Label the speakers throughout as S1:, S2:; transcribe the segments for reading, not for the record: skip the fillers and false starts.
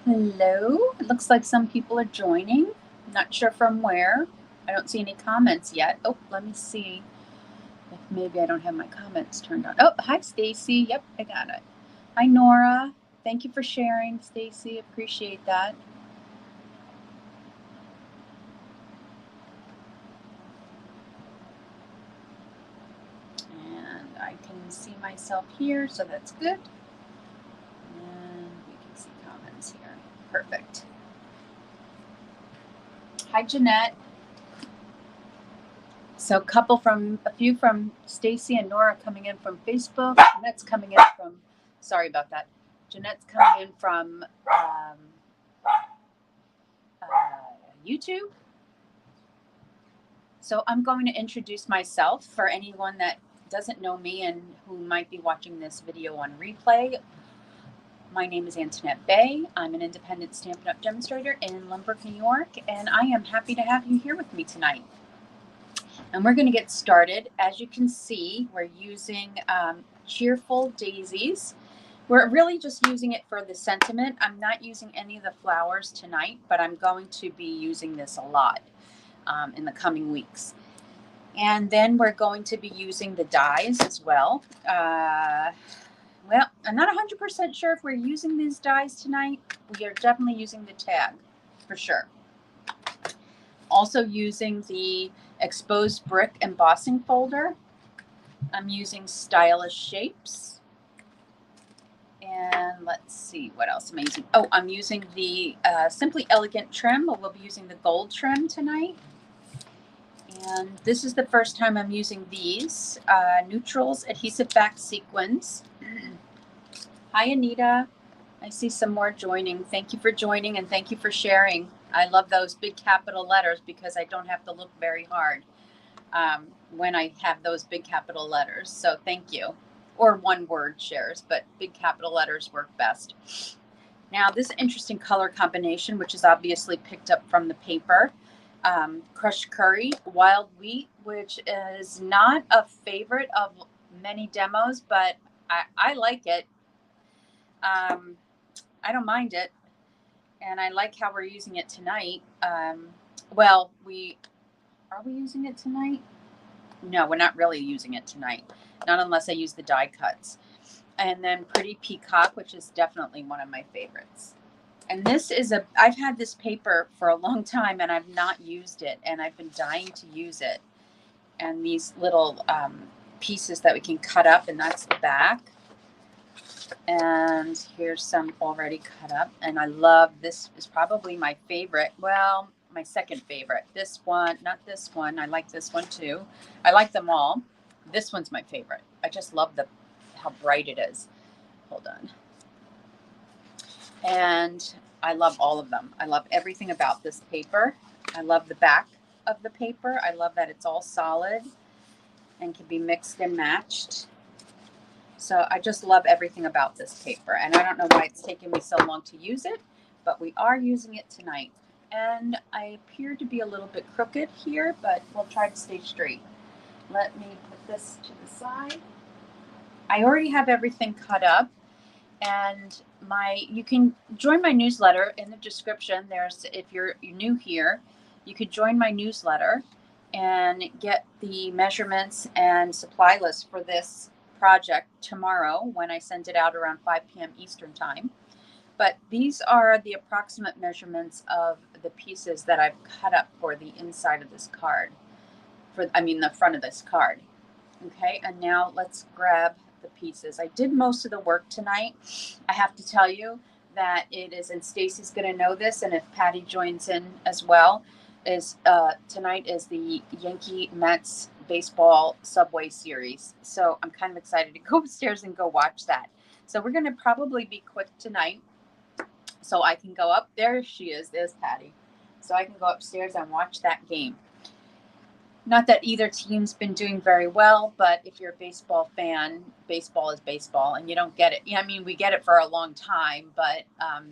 S1: Hello. It looks like some people are joining. Not sure from where. I don't see any comments yet. Oh, let me see if maybe I don't have my comments turned on. Oh, hi, Stacy. Yep, I got it. Hi, Nora. Thank you for sharing, Stacy. Appreciate that. And I can see myself here, so that's good. And we can see comments here. Perfect. Hi, Jeanette. So a few from Stacy and Nora coming in from Facebook. Jeanette's coming in from, sorry about that. Jeanette's coming in from YouTube. So I'm going to introduce myself for anyone that doesn't know me and who might be watching this video on replay. My name is Antoinette Bay. I'm an independent Stampin' Up! Demonstrator in Lynbrook, New York, and I am happy to have you here with me tonight. And we're going to get started. As you can see, we're using Cheerful Daisies. We're really just using it for the sentiment. I'm not using any of the flowers tonight, but I'm going to be using this a lot in the coming weeks. And then we're going to be using the dies as well. Well, I'm not 100% sure if we're using these dies tonight. We are definitely using the tag for sure. Also using the exposed brick embossing folder. I'm using Stylish Shapes. And let's see, what else am I using? Oh, I'm using the Simply Elegant trim. We'll be using the gold trim tonight. And this is the first time I'm using these Neutrals Adhesive Back Sequins. Hi, Anita. I see some more joining. Thank you for joining and thank you for sharing. I love those big capital letters because I don't have to look very hard when I have those big capital letters. So thank you. Or one word shares, but big capital letters work best. Now, this interesting color combination, which is obviously picked up from the paper. Crushed Curry, Wild Wheat, which is not a favorite of many demos, but I like it. I don't mind it. And I like how we're using it tonight. Well, are we using it tonight? No, we're not really using it tonight. Not unless I use the die cuts. And then Pretty Peacock, which is definitely one of my favorites. And this is I've had this paper for a long time and I've not used it. And I've been dying to use it. And these little pieces that we can cut up, and that's the back. And here's some already cut up. And I love, this is probably my favorite. Well, my second favorite. This one, not this one. I like this one too. I like them all. This one's my favorite. I just love how bright it is. Hold on. And I love all of them. I love everything about this paper. I love the back of the paper. I love that it's all solid and can be mixed and matched. So I just love everything about this paper. And I don't know why it's taken me so long to use it, but we are using it tonight. And I appear to be a little bit crooked here, but we'll try to stay straight. Let me put this to the side. I already have everything cut up. And you can join my newsletter in the description. If you're new here, you could join my newsletter and get the measurements and supply list for this project tomorrow when I send it out around 5 p.m. Eastern time. But these are the approximate measurements of the pieces that I've cut up for the inside of this card, the front of this card. Okay, and now let's grab the pieces. I did most of the work tonight. I have to tell you that it is, and Stacy's going to know this, and if Patty joins in as well, tonight is the Yankee Mets baseball Subway series. So I'm kind of excited to go upstairs and go watch that. So we're going to probably be quick tonight. So I can go up. There she is. There's Patty. So I can go upstairs and watch that game. Not that either team's been doing very well, but if you're a baseball fan, baseball is baseball, and you don't get it. I mean, we get it for a long time, but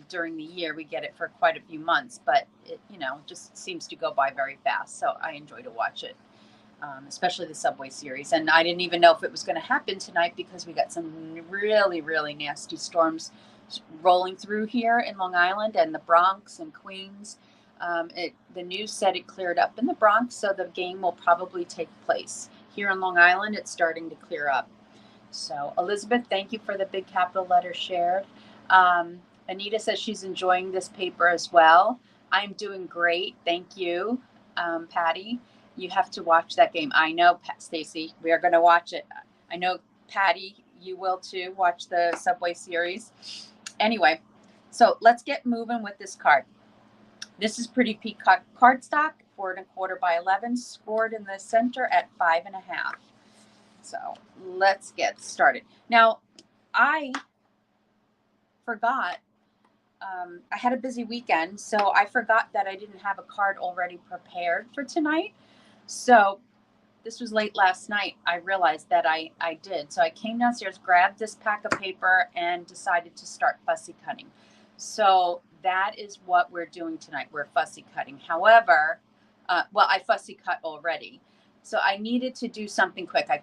S1: during the year we get it for quite a few months. But it, just seems to go by very fast. So I enjoy to watch it, especially the Subway Series. And I didn't even know if it was going to happen tonight because we got some really, really nasty storms rolling through here in Long Island and the Bronx and Queens. The news said it cleared up in the Bronx, so the game will probably take place. Here in Long Island, it's starting to clear up. So, Elizabeth, thank you for the big capital letter shared. Anita says she's enjoying this paper as well. I'm doing great. Thank you, Patty. You have to watch that game. I know, Stacy, we are going to watch it. I know, Patty, you will too. Watch the Subway Series. Anyway, so let's get moving with this card. This is Pretty Peacock cardstock, 4 1/4 by 11, scored in the center at 5 1/2. So let's get started. Now, I forgot, I had a busy weekend, so I forgot that I didn't have a card already prepared for tonight. So this was late last night. I realized that I did. So I came downstairs, grabbed this pack of paper, and decided to start fussy cutting. So that is what we're doing tonight. We're fussy cutting. However, I fussy cut already. So I needed to do something quick. I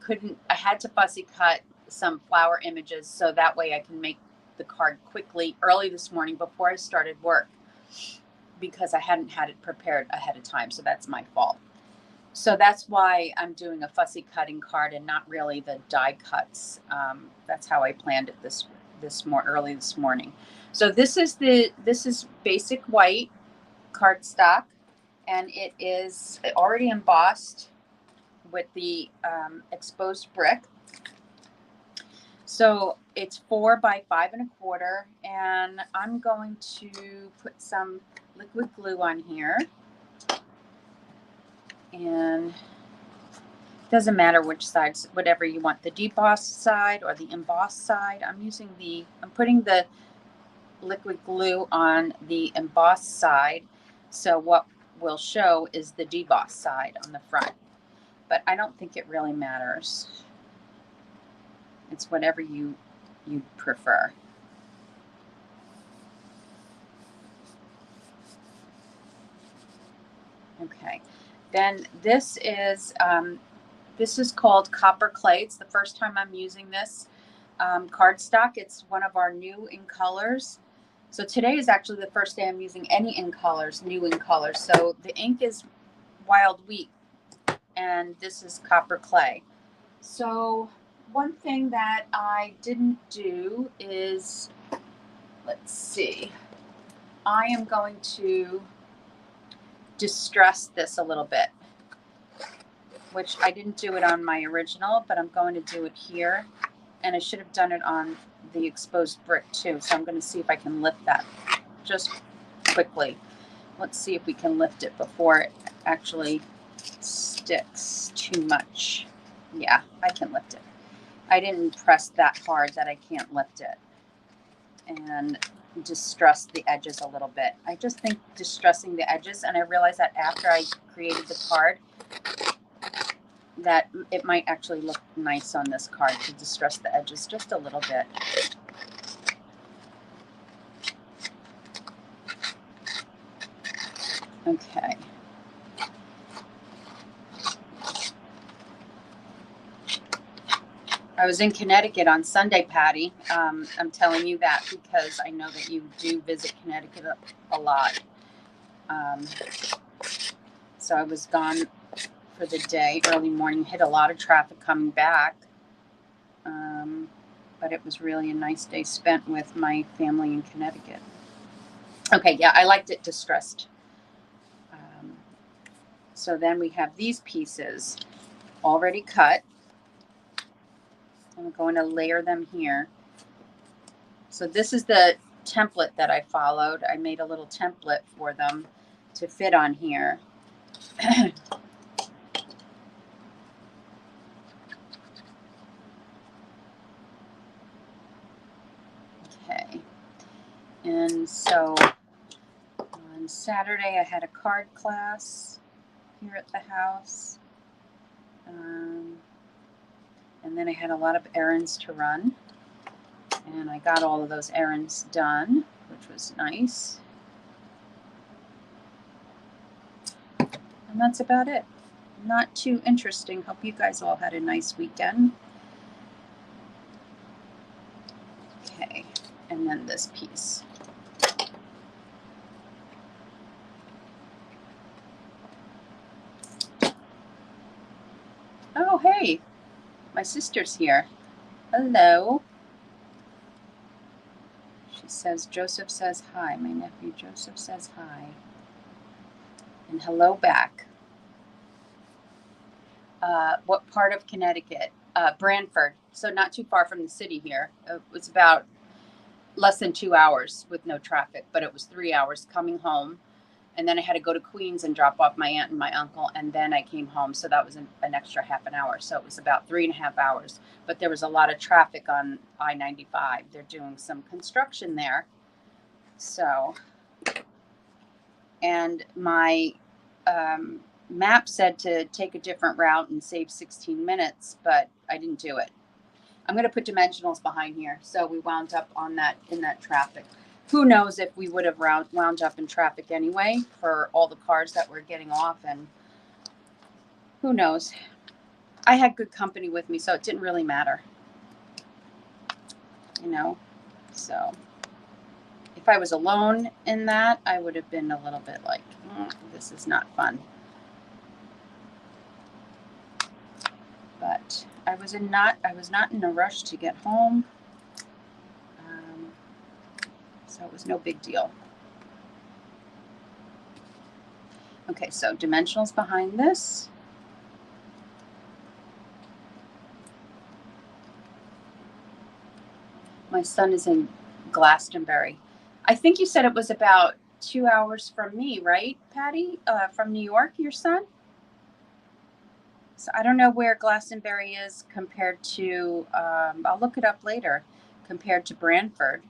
S1: had to fussy cut some flower images so that way I can make the card quickly early this morning before I started work because I hadn't had it prepared ahead of time. So that's my fault. So that's why I'm doing a fussy cutting card and not really the die cuts. That's how I planned it early this morning. So this is basic white cardstock, and it is already embossed with the exposed brick. So it's 4 by 5 1/4, and I'm going to put some liquid glue on here. And it doesn't matter which side, whatever you want, the debossed side or the embossed side. I'm putting the liquid glue on the embossed side. So what will show is the debossed side on the front. But I don't think it really matters. It's whatever you prefer. Okay. Then this is called copper clay. It's the first time I'm using this cardstock. It's one of our new in colors. So today is actually the first day I'm using any new in colors. So the ink is Wild Wheat, and this is copper clay. So one thing that I didn't do is, let's see, I am going to distress this a little bit, which I didn't do it on my original, but I'm going to do it here. And I should have done it on the exposed brick too. So I'm going to see if I can lift that just quickly. Let's see if we can lift it before it actually sticks too much. Yeah, I can lift it. I didn't press that hard that I can't lift it. And distress the edges a little bit. I just think distressing the edges, and I realized that after I created the card, that it might actually look nice on this card to distress the edges just a little bit. Okay. I was in Connecticut on Sunday, Patty. I'm telling you that because I know that you do visit Connecticut a lot. So I was gone for the day, early morning, hit a lot of traffic coming back. But it was really a nice day spent with my family in Connecticut. Okay, yeah, I liked it distressed. So then we have these pieces already cut. I'm going to layer them here. So this is the template that I followed. I made a little template for them to fit on here. Okay. And so on Saturday, I had a card class here at the house. And then I had a lot of errands to run. And I got all of those errands done, which was nice. And that's about it. Not too interesting. Hope you guys all had a nice weekend. Okay, and then this piece. Oh, hey, my sister's here. Hello. She says, Joseph says hi. My nephew Joseph says hi. And hello back. What part of Connecticut? Branford. So not too far from the city here. It was about less than 2 hours with no traffic, but it was 3 hours coming home. And then I had to go to Queens and drop off my aunt and my uncle. And then I came home. So that was an extra half an hour. So it was about 3.5 hours. But there was a lot of traffic on I-95. They're doing some construction there. So, and my map said to take a different route and save 16 minutes, but I didn't do it. I'm going to put dimensionals behind here. So we wound up on that, in that traffic. Who knows if we would have wound up in traffic anyway for all the cars that were getting off, and who knows. I had good company with me, so it didn't really matter, you know. So if I was alone in that, I would have been a little bit like, this is not fun. But I was not in a rush to get home. So it was no big deal. Okay, so dimensionals behind this. My son is in Glastonbury. I think you said it was about 2 hours from me, right, Patty? From New York, your son? So I don't know where Glastonbury is compared to, I'll look it up later, compared to Branford.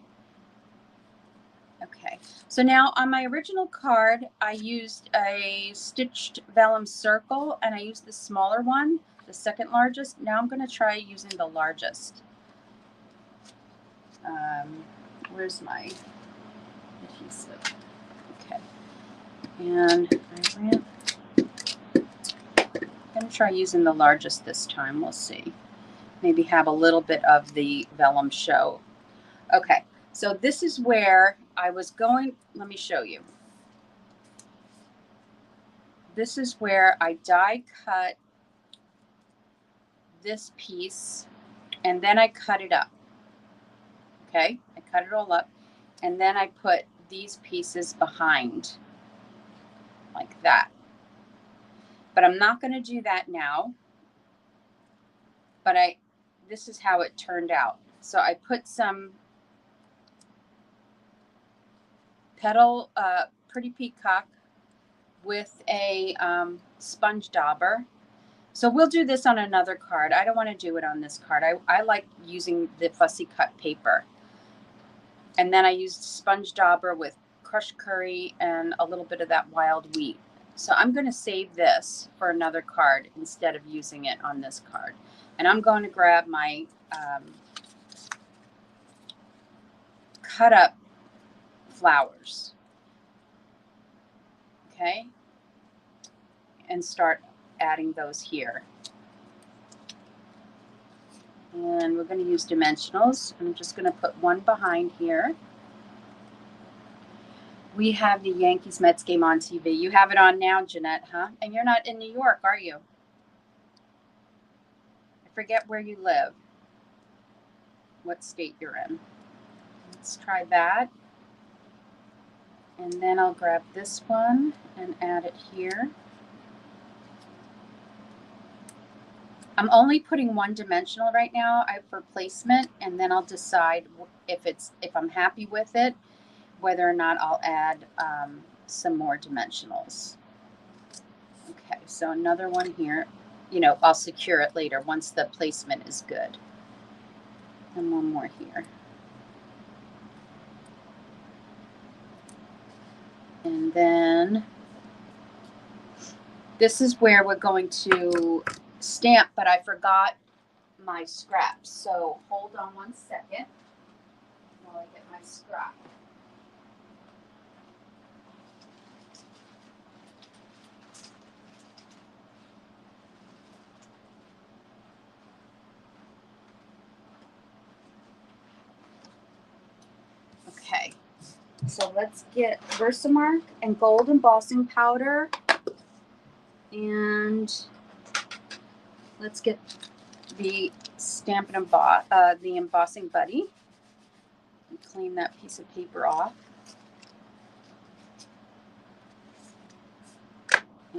S1: Okay, so now on my original card, I used a stitched vellum circle, and I used the smaller one, the second largest. Now I'm going to try using the largest. Where's my adhesive? Okay, and I'm going to try using the largest this time. We'll see. Maybe have a little bit of the vellum show. Okay, so this is where I was going. Let me show you. This is where I die cut this piece, and then I cut it up. Okay, I cut it all up, and then I put these pieces behind like that. But I'm not going to do that now. But this is how it turned out. So I put some petal, pretty peacock with a sponge dauber. So we'll do this on another card. I don't want to do it on this card. I like using the fussy cut paper. And then I used sponge dauber with crushed curry and a little bit of that wild wheat. So I'm going to save this for another card instead of using it on this card. And I'm going to grab my cut up flowers. Okay. And start adding those here. And we're going to use dimensionals. I'm just going to put one behind here. We have the Yankees-Mets game on TV. You have it on now, Jeanette, huh? And you're not in New York, are you? I forget where you live, what state you're in. Let's try that. And then I'll grab this one and add it here. I'm only putting one dimensional right now for placement, and then I'll decide if I'm happy with it, whether or not I'll add some more dimensionals. Okay, so another one here. You know, I'll secure it later once the placement is good. And one more here. And then this is where we're going to stamp, but I forgot my scraps. So hold on one second while I get my scrap. Okay, so let's get Versamark and gold embossing powder, and let's get the stamp and the embossing buddy, and clean that piece of paper off.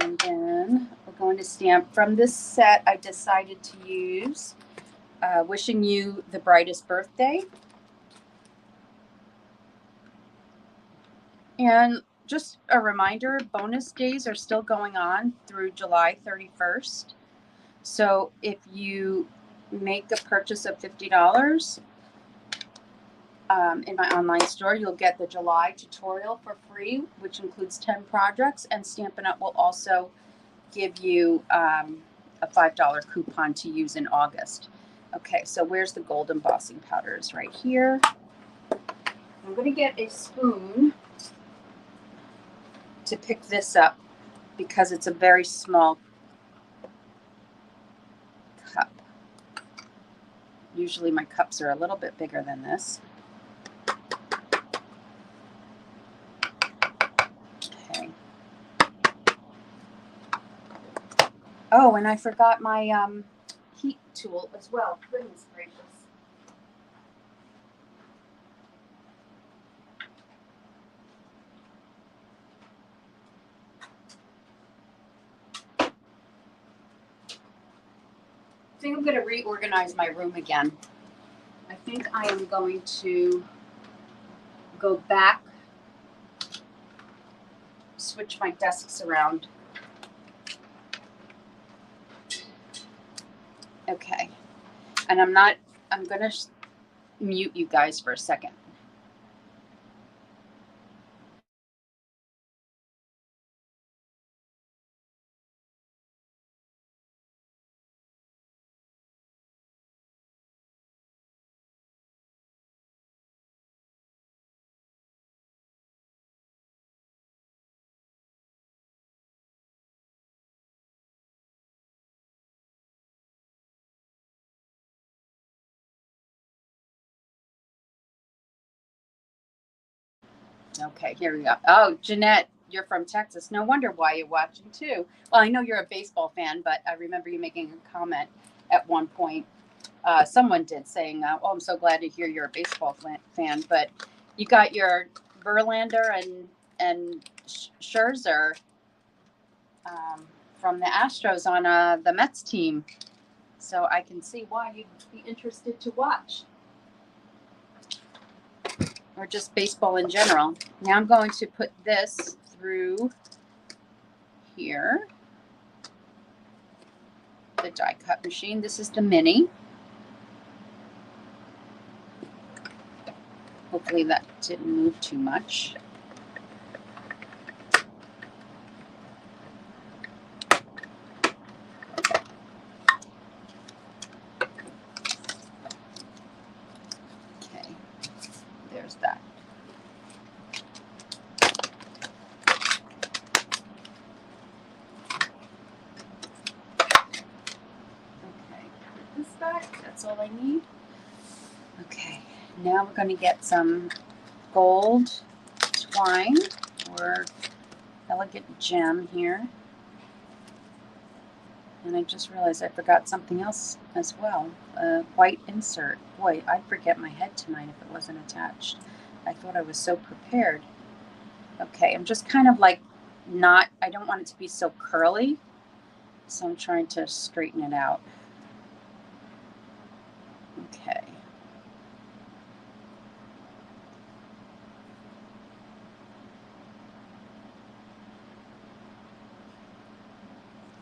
S1: And then we're going to stamp from this set. I decided to use Wishing You the Brightest Birthday. And just a reminder, bonus days are still going on through July 31st. So if you make a purchase of $50 in my online store, you'll get the July tutorial for free, which includes 10 projects, and Stampin' Up! Will also give you a $5 coupon to use in August. Okay, so where's the gold embossing powders? Right here. I'm going to get a spoon to pick this up because it's a very small cup. Usually my cups are a little bit bigger than this. Okay. Oh, and I forgot my heat tool as well. Goodness gracious. I think I'm going to reorganize my room again. I think I am going to go back, switch my desks around. Okay. And I'm going to mute you guys for a second. Okay, here we go. Oh, Jeanette, you're from Texas. No wonder why you're watching too. Well, I know you're a baseball fan, but I remember you making a comment at one point. Someone did saying, "Oh, I'm so glad to hear you're a baseball fan." But you got your Verlander and Scherzer from the Astros on the Mets team, so I can see why you'd be interested to watch. Or just baseball in general. Now I'm going to put this through here, the die cut machine. This is the mini. Hopefully that didn't move too much. Okay, there's that. This back, that's all I need. Okay, now we're going to get some gold twine or elegant gem here. And I just realized I forgot something else as well. White insert. Boy, I'd forget my head tonight if it wasn't attached. I thought I was so prepared. Okay, I'm just kind of like I don't want it to be so curly. So I'm trying to straighten it out. Okay.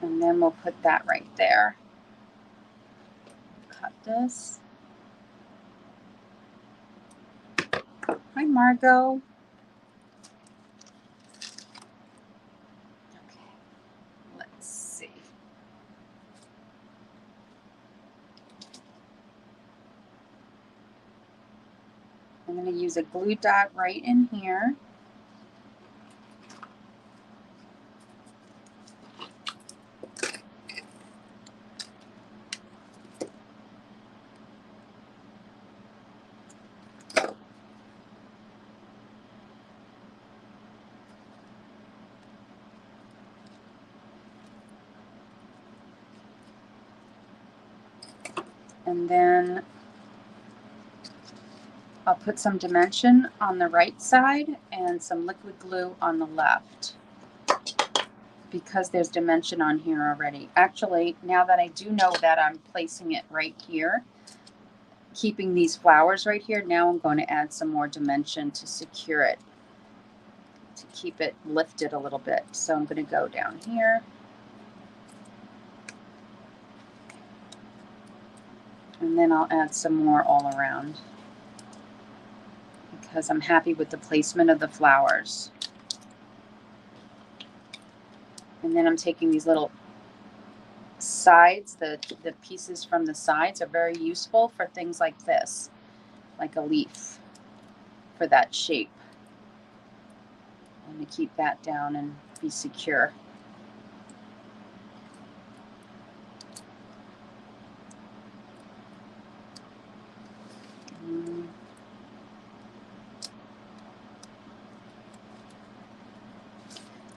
S1: And then we'll put that right there. Cut this. Hi, Margot. I'm going to use a glue dot right in here. And then I'll put some dimension on the right side and some liquid glue on the left, because there's dimension on here already. Actually, now that I do know that I'm placing it right here, keeping these flowers right here, now I'm going to add some more dimension to secure it, to keep it lifted a little bit. So I'm going to go down here. And then I'll add some more all around, because I'm happy with the placement of the flowers. And then I'm taking these little sides, the pieces from the sides are very useful for things like this, like a leaf, for that shape. I'm going to keep that down and be secure.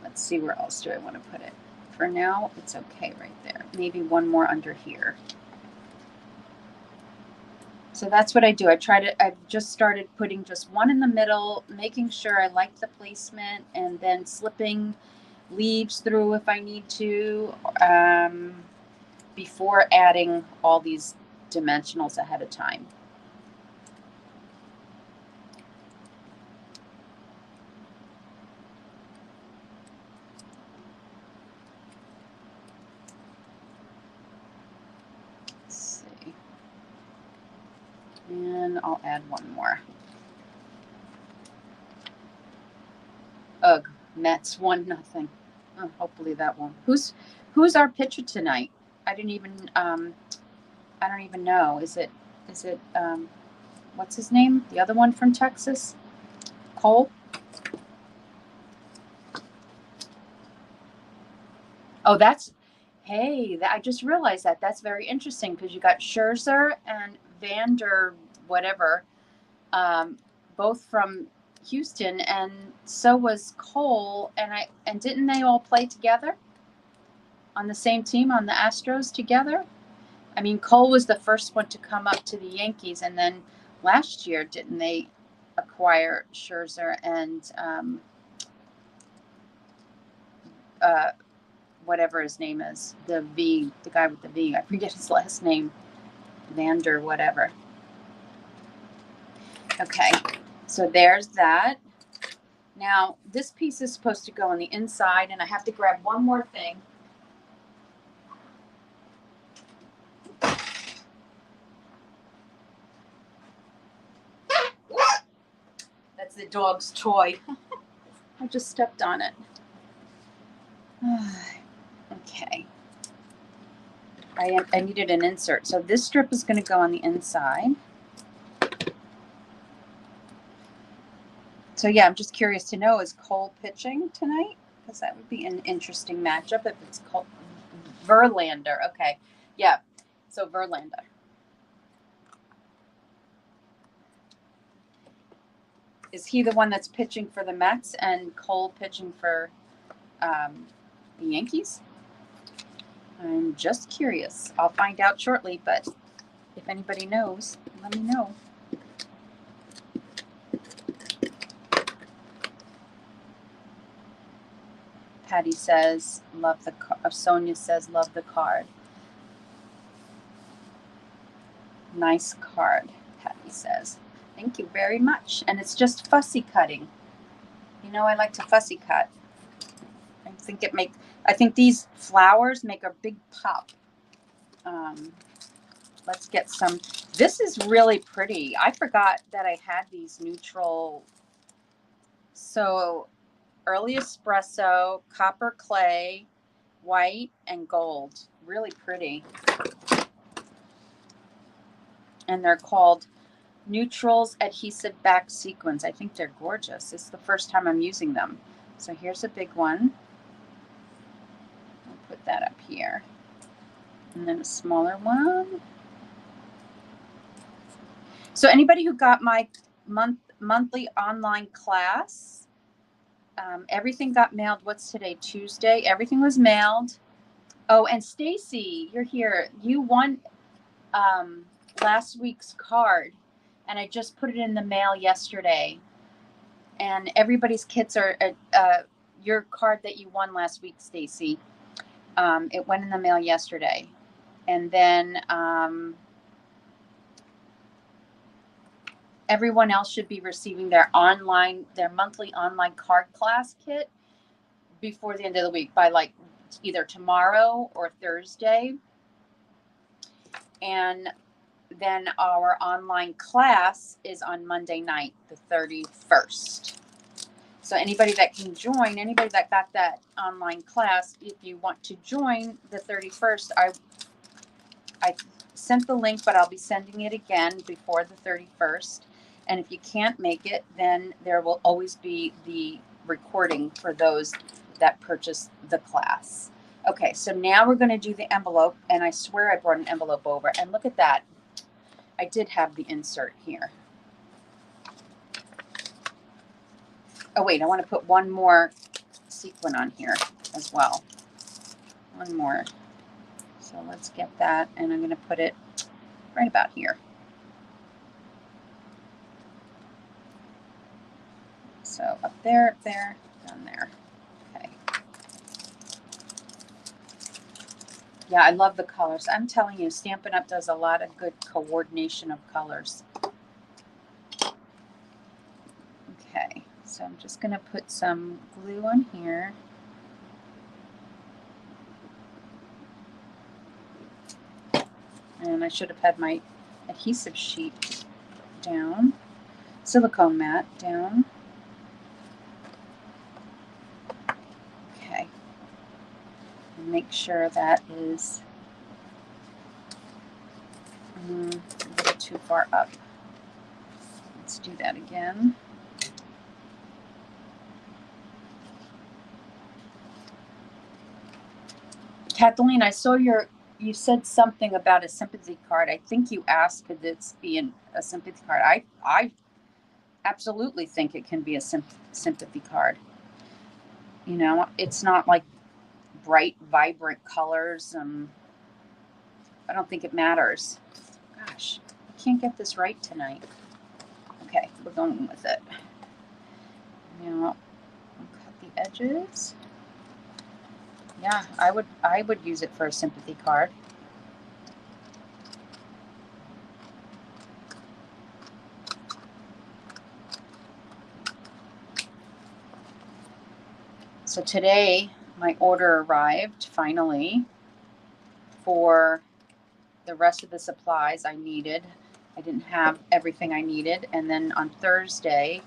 S1: Let's see, where else do I want to put it? For now, it's okay right there. Maybe one more under here. So that's what I do. I've just started putting just one in the middle, making sure I like the placement, and then slipping leaves through if I need to, before adding all these dimensionals ahead of time. And I'll add one more. Ugh, Mets 1-0. Oh, hopefully that won't. Who's our pitcher tonight? I don't even know. Is it what's his name? The other one from Texas? Cole? Oh, I just realized that. That's very interesting, because you got Scherzer and Vander whatever, both from Houston, and so was Cole, and didn't they all play together on the same team on the Astros together? I mean, Cole was the first one to come up to the Yankees, and then last year, didn't they acquire Scherzer and whatever his name is, the guy with the V, I forget his last name, Vander whatever. Okay, so there's that. Now, this piece is supposed to go on the inside, and I have to grab one more thing. That's the dog's toy. I just stepped on it. Okay. I needed an insert. So this strip is going to go on the inside. So yeah, I'm just curious to know, is Cole pitching tonight? Because that would be an interesting matchup if it's Cole. Verlander. Okay. Yeah. So Verlander. Is he the one that's pitching for the Mets and Cole pitching for the Yankees? I'm just curious. I'll find out shortly, but if anybody knows, let me know. Patty says, love the card. Sonia says, love the card. Nice card, Patty says. Thank you very much. And it's just fussy cutting. You know, I like to fussy cut. I think these flowers make a big pop. Let's get some. This is really pretty. I forgot that I had these neutral. So early espresso, copper clay, white, and gold. Really pretty. And they're called Neutrals adhesive back sequins. I think they're gorgeous. It's the first time I'm using them. So here's a big one. I'll put that up here. And then a smaller one. So anybody who got my monthly online class, everything got mailed. What's today? Tuesday. Everything was mailed. Oh, and Stacy, you're here. You won last week's card, and I just put it in the mail yesterday. And everybody's kits are your card that you won last week, Stacy. It went in the mail yesterday, and then everyone else should be receiving their monthly online card class kit before the end of the week, by like either tomorrow or Thursday. And then our online class is on Monday night, the 31st. So anybody that can join, anybody that got that online class, if you want to join the 31st, I sent the link, but I'll be sending it again before the 31st. And if you can't make it, then there will always be the recording for those that purchase the class. Okay, so now we're going to do the envelope, and I swear I brought an envelope over. And look at that. I did have the insert here. Oh, wait, I want to put one more sequin on here as well. One more. So let's get that, and I'm going to put it right about here. So up there, down there. Okay. Yeah, I love the colors. I'm telling you, Stampin' Up! Does a lot of good coordination of colors. Okay, so I'm just going to put some glue on here. And I should have had my adhesive sheet down, silicone mat down. Okay. And make sure that is a little too far up. Let's do that again. Kathleen, I saw you said something about a sympathy card. I think you asked, could this be a sympathy card? I absolutely think it can be a sympathy card. You know, it's not like bright, vibrant colors. I don't think it matters. Gosh, I can't get this right tonight. Okay, we're going with it. Now, I'll cut the edges. Yeah, I would use it for a sympathy card. So today, my order arrived finally for the rest of the supplies I needed. I didn't have everything I needed. And then on Thursday,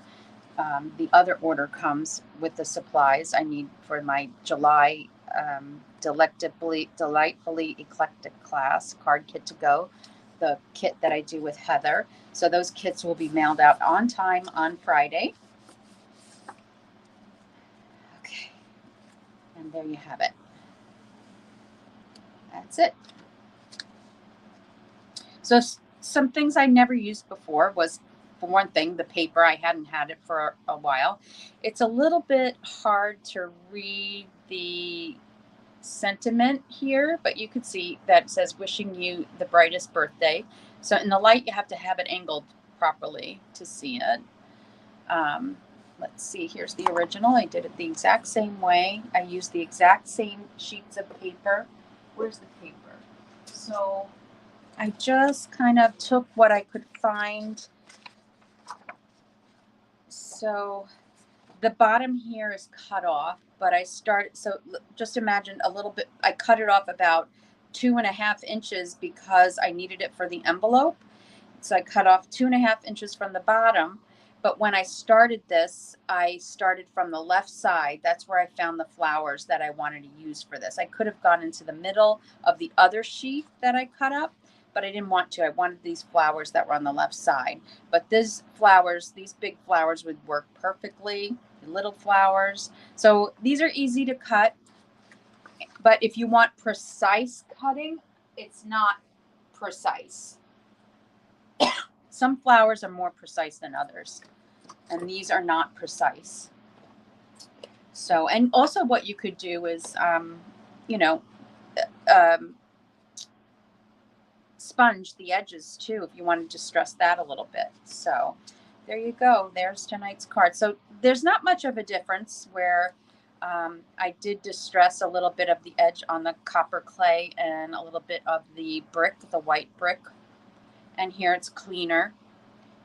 S1: the other order comes with the supplies I need for my July delightfully eclectic class card kit to go, the kit that I do with Heather. So those kits will be mailed out on time on Friday. Okay, and there you have it. That's it. So some things I never used before was, for one thing, the paper. I hadn't had it for a while. It's a little bit hard to read the sentiment here, but you could see that it says wishing you the brightest birthday. So in the light, you have to have it angled properly to see it. Let's see, here's the original. I did it the exact same way. I used the exact same sheets of paper. Where's the paper? So I just kind of took what I could find. So the bottom here is cut off, but I started, so just imagine a little bit, I cut it off about 2.5 inches because I needed it for the envelope. So I cut off 2.5 inches from the bottom. But when I started this, I started from the left side. That's where I found the flowers that I wanted to use for this. I could have gone into the middle of the other sheet that I cut up, but I didn't want to. I wanted these flowers that were on the left side. But these flowers, these big flowers would work perfectly, the little flowers. So these are easy to cut, but if you want precise cutting, it's not precise. Some flowers are more precise than others, and these are not precise. So, and also what you could do is, you know, um, sponge the edges too, if you wanted to stress that a little bit. So there you go. There's tonight's card. So there's not much of a difference where I did distress a little bit of the edge on the copper clay and a little bit of the brick, the white brick. And here it's cleaner.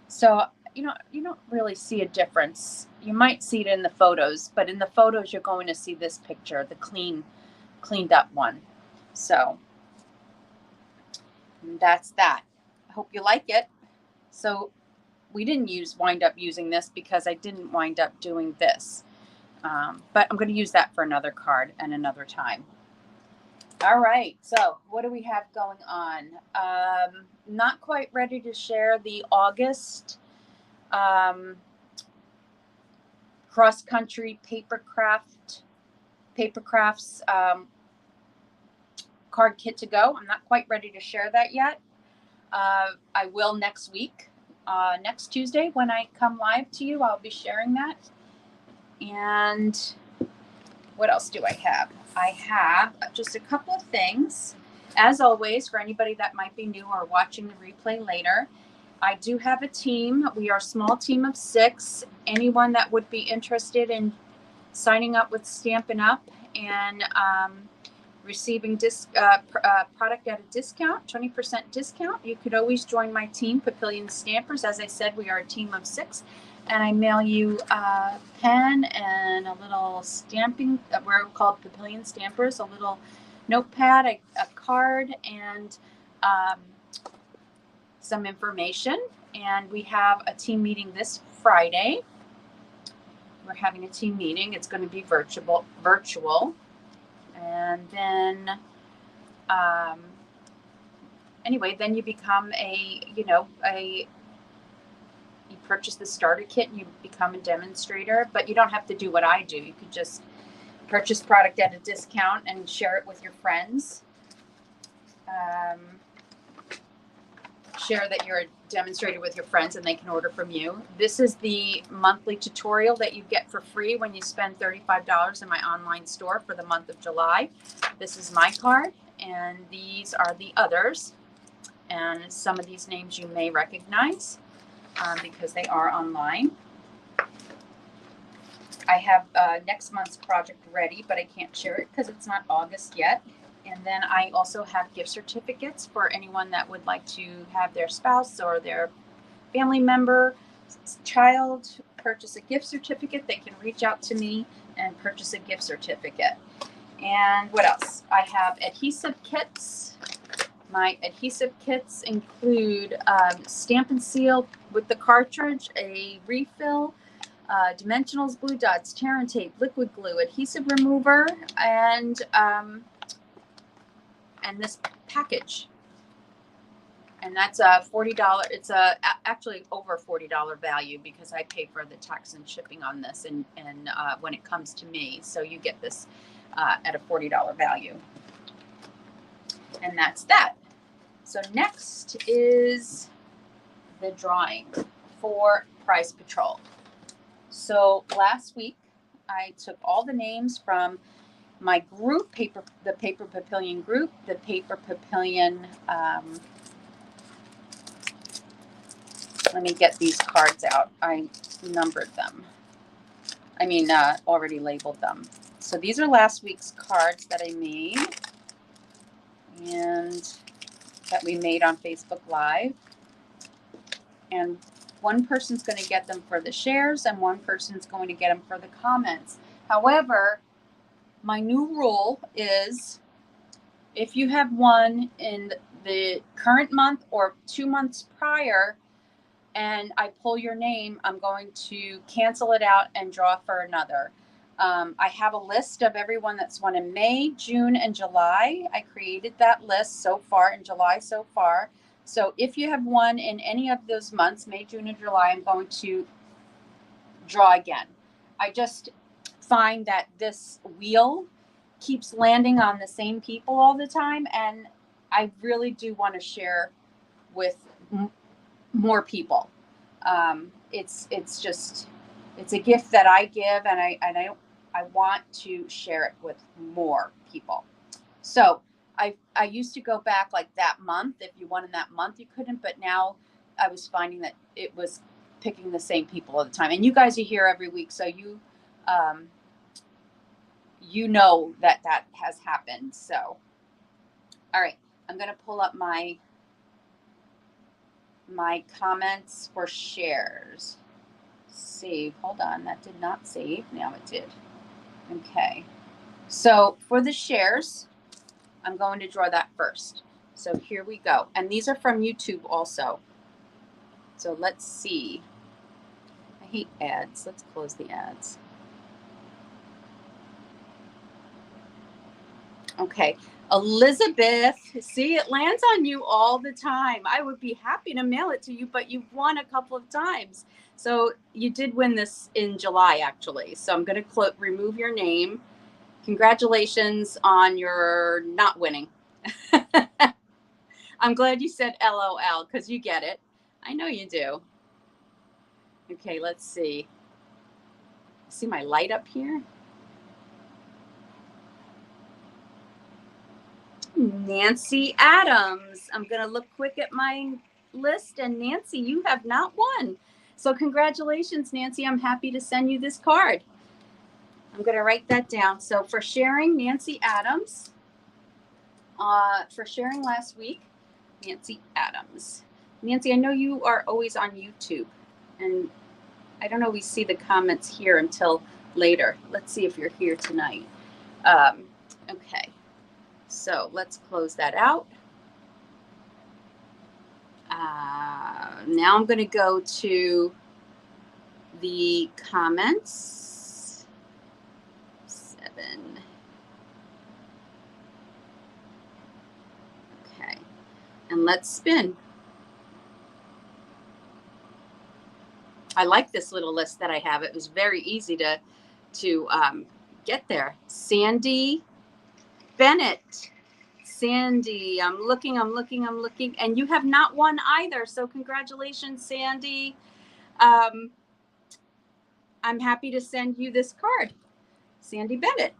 S1: So, you don't really see a difference. You might see it in the photos, but in the photos, you're going to see this picture, the cleaned up one. So that's that. I hope you like it. So we didn't wind up using this because I didn't wind up doing this. But I'm going to use that for another card and another time. All right. So what do we have going on? Not quite ready to share the August cross-country papercrafts card kit to go. I'm not quite ready to share that yet. I will next week. Next Tuesday when I come live to you, I'll be sharing that. And what else do I have? I have just a couple of things. As always, for anybody that might be new or watching the replay later, I do have a team. We are a small team of 6. Anyone that would be interested in signing up with Stampin' Up! And receiving product at a discount, 20% discount, you could always join my team, Papillion Stampers. As I said, we are a team of 6. And I mail you a pen and a little stamping, we're called Papillion Stampers, a little notepad, a card, and some information. And we have a team meeting this Friday. We're having a team meeting. It's going to be virtual. And then, anyway, then you become you purchase the starter kit and you become a demonstrator, but you don't have to do what I do. You could just purchase product at a discount and share it with your friends. Share that you're a demonstrator with your friends and they can order from you. This is the monthly tutorial that you get for free when you spend $35 in my online store for the month of July. This is my card, and these are the others. And some of these names you may recognize because they are online. I have next month's project ready, but I can't share it because it's not August yet. And then I also have gift certificates for anyone that would like to have their spouse or their family member, child purchase a gift certificate. They can reach out to me and purchase a gift certificate. And what else? I have adhesive kits. My adhesive kits include stamp and seal with the cartridge, a refill, dimensionals, glue dots, tear and tape, liquid glue, adhesive remover, and this package. And that's a $40. It's actually over $40 value because I pay for the tax and shipping on this, and when it comes to me, so you get this at a $40 value. And that's that. So next is the drawing for Prize Patrol. So last week I took all the names from my group, the Paper Papillion group, the Paper Papillion. Let me get these cards out. I numbered them. Already labeled them. So these are last week's cards that I made and that we made on Facebook Live. And one person's going to get them for the shares and one person's going to get them for the comments. However, my new rule is if you have won in the current month or 2 months prior and I pull your name, I'm going to cancel it out and draw for another. I have a list of everyone that's won in May, June, and July. I created that list so far in July so far. So if you have won in any of those months, May, June, and July, I'm going to draw again. I just find that this wheel keeps landing on the same people all the time, and I really do want to share with more people. It's just, it's a gift that I give, and I want to share it with more people. So I used to go back like that month. If you won in that month, you couldn't, but now I was finding that it was picking the same people all the time. And you guys are here every week, so you know that has happened. So, all right, I'm going to pull up my comments for shares. Save. Hold on, that did not save. Now it did. Okay. So for the shares, I'm going to draw that first. So here we go. And these are from YouTube also. So let's see. I hate ads. Let's close the ads. Okay. Elizabeth, see, it lands on you all the time. I would be happy to mail it to you, but you've won a couple of times. So you did win this in July, actually. So I'm going to remove your name. Congratulations on your not winning. I'm glad you said LOL because you get it. I know you do. Okay, let's see. See my light up here? Nancy Adams. I'm going to look quick at my list, and Nancy, you have not won. So congratulations, Nancy. I'm happy to send you this card. I'm going to write that down. So for sharing, Nancy Adams. For sharing last week, Nancy Adams. Nancy, I know you are always on YouTube, and I don't always see the comments here until later. Let's see if you're here tonight. Okay. So let's close that out. Now I'm going to go to the comments. 7. Okay. And let's spin. I like this little list that I have. It was very easy to get there. Sandy Bennett. Sandy, I'm looking, and you have not won either. So congratulations, Sandy. I'm happy to send you this card, Sandy Bennett.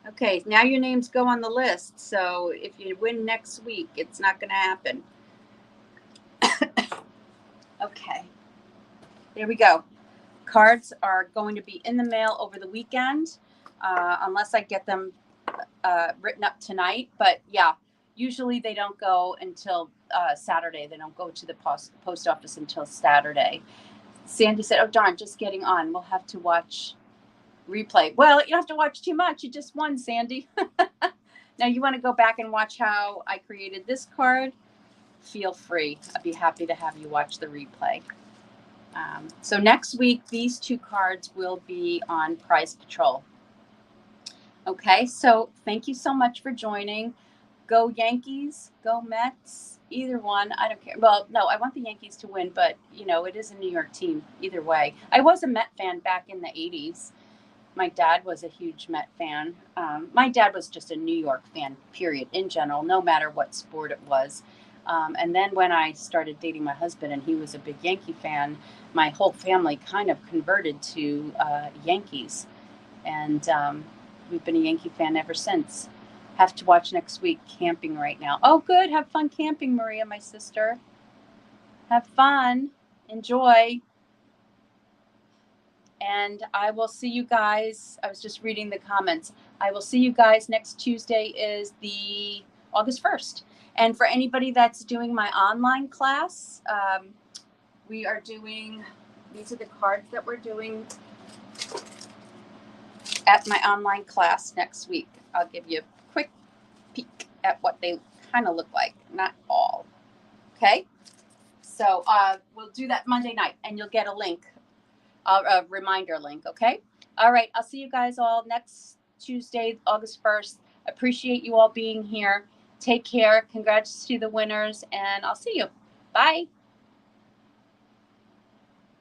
S1: Okay, now your names go on the list. So if you win next week, it's not going to happen. Okay, there we go. Cards are going to be in the mail over the weekend, unless I get them written up tonight. But yeah, usually they don't go until Saturday. They don't go to the post office until Saturday. Sandy said, oh darn, just getting on. We'll have to watch replay. Well, you don't have to watch too much. You just won, Sandy. Now you want to go back and watch how I created this card? Feel free. I'd be happy to have you watch the replay. So next week, these 2 cards will be on Prize Patrol. Okay, so thank you so much for joining. Go Yankees, go Mets, either one. I don't care. Well, no, I want the Yankees to win, but, you know, it is a New York team either way. I was a Met fan back in the 80s. My dad was a huge Met fan. My dad was just a New York fan, period, in general, no matter what sport it was. And then when I started dating my husband and he was a big Yankee fan, my whole family kind of converted to Yankees. And we've been a Yankee fan ever since. Have to watch next week, camping right now. Oh, good. Have fun camping, Maria, my sister. Have fun. Enjoy. And I will see you guys. I was just reading the comments. I will see you guys next Tuesday is the August 1st. And for anybody that's doing my online class, we are doing, these are the cards that we're doing at my online class next week. I'll give you a quick peek at what they kind of look like. Not all. Okay? So we'll do that Monday night, and you'll get a link a reminder link. Okay. All right. I'll see you guys all next Tuesday, August 1st. Appreciate you all being here. Take care. Congrats to the winners, and I'll see you. Bye.